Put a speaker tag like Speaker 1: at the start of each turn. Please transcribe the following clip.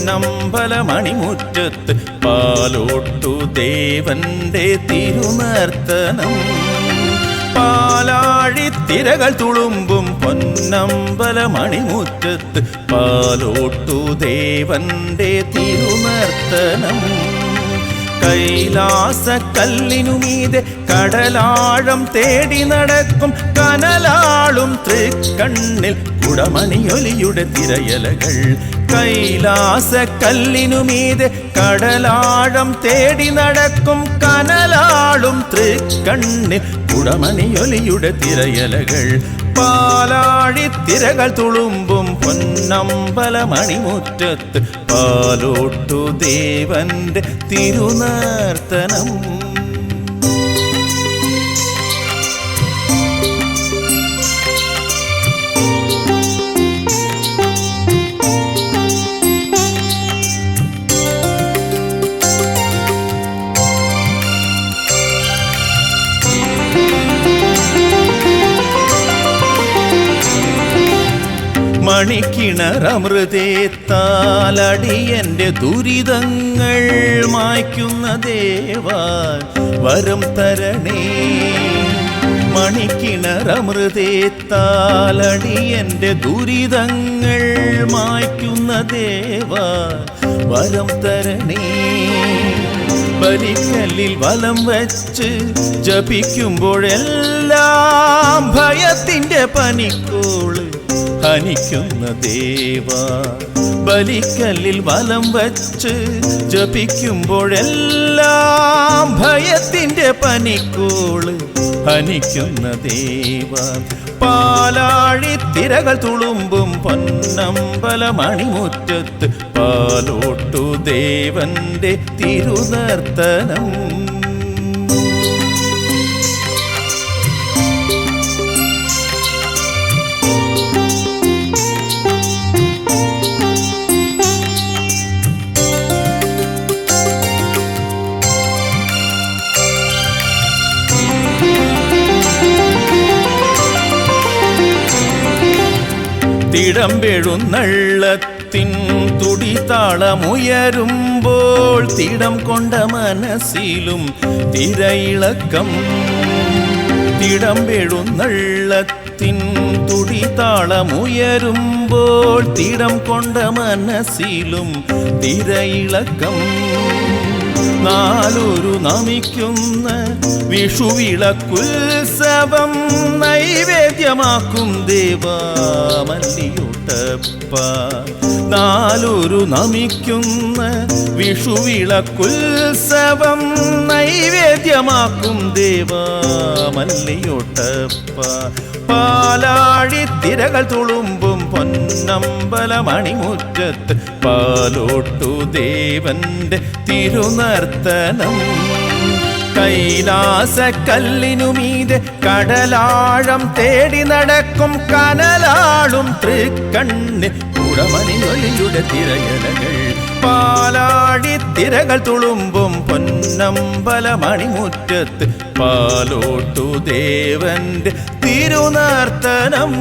Speaker 1: പൊന്നമ്പലമണിമുറ്റത്ത് പാലോട്ടു ദേവന്റെ തിരുനർത്തനം. പാലാഴിത്തിരകൾ തുളുമ്പും പൊന്നമ്പലമണിമുറ്റത്ത് പാലോട്ടു ദേവന്റെ തിരുനർത്തനം. കൈലാസ കല്ലിനുമീതെ കടലാഴം തേടി നടക്കും കനലാളും തൃക്കണ്ണിൽ കുടമണിയൊലിയുടെ തിരയലകൾ. കൈലാസ കല്ലിനുമീതെ കടലാഴം തേടി നടക്കും കനലാളും തൃക്കണ്ണിൽ കുടമണിയൊലിയുടെ തിരയലകൾ. പാലാഴിത്തിരകൾ തുളുമ്പും പൊന്നമ്പലമണിമുറ്റത്ത് പാലോട്ടു ദേവന്റെ തിരുനർത്തനം. മണിക്കിണറമൃതേത്താലടിയന്റെ ദുരിതങ്ങൾ മായ്ക്കുന്ന ദേവാ വരം തരണേ. മണിക്കിണറമൃതേത്താലടിയന്റെ ദുരിതങ്ങൾ മായ്ക്കുന്ന ദേവാ വരം തരണേ. ബലിക്കല്ലിൽ വലം വച്ച് ജപിക്കുമ്പോഴെല്ലാം ഭയത്തിന്റെ പനിക്കോള് ഹനിക്കുന്ന ദേവാ. ബലിക്കല്ലിൽ വലം വച്ച് ജപിക്കുമ്പോഴെല്ലാം ഭയത്തിന്റെ പനിക്കോള് ഹനിക്കുന്ന ദേവാ. പാലാഴിത്തിരകൾ തുളുമ്പും പൊന്നമ്പലമണിമുറ്റത്ത് പാലോട്ടു ദേവന്റെ തിരുനർത്തനം. തിടമ്പെഴുന്നള്ളത്തിൻ തുടിതാളമുയരുമ്പോൾ തിടം കൊണ്ട മനസ്സിലും തിരയിളക്കം. തിടമ്പെഴുന്നള്ളത്തിൻ തുടിതാളമുയരുമ്പോൾ തിടം കൊണ്ട മനസ്സിലും തിരയിളക്കം. നാലൊരു നമിക്കുന്ന വിഷുവിളക്കുത്സവം നൈവേദ്യമാക്കും ദേവാ മല്ലിയോട്ടപ്പ. നാലൊരു നമിക്കുന്ന വിഷുവിളക്കുത്സവം നൈവേദ്യമാക്കും ദേവാ മല്ലിയോട്ടപ്പ. പാലാഴിത്തിരകൾ തുളുമ്പും പൊന്നമ്പലമണിമുറ്റത്ത് പാലോട്ടു ദേവന്റെ തിരുനർത്തനം. കൈലാസ കല്ലിനുമീതെ കടലാഴം തേടി നടക്കും കനലാളും തൃക്കണ്ണിൽ കുടമണിയൊലിയുടെ തിരയലകൾ. പാലാഴിത്തിരകൾ തുളുമ്പും പൊന്നമ്പലമണിമുറ്റത്ത് പാലോട്ടു ദേവന്റെ തിരുനർത്തനം.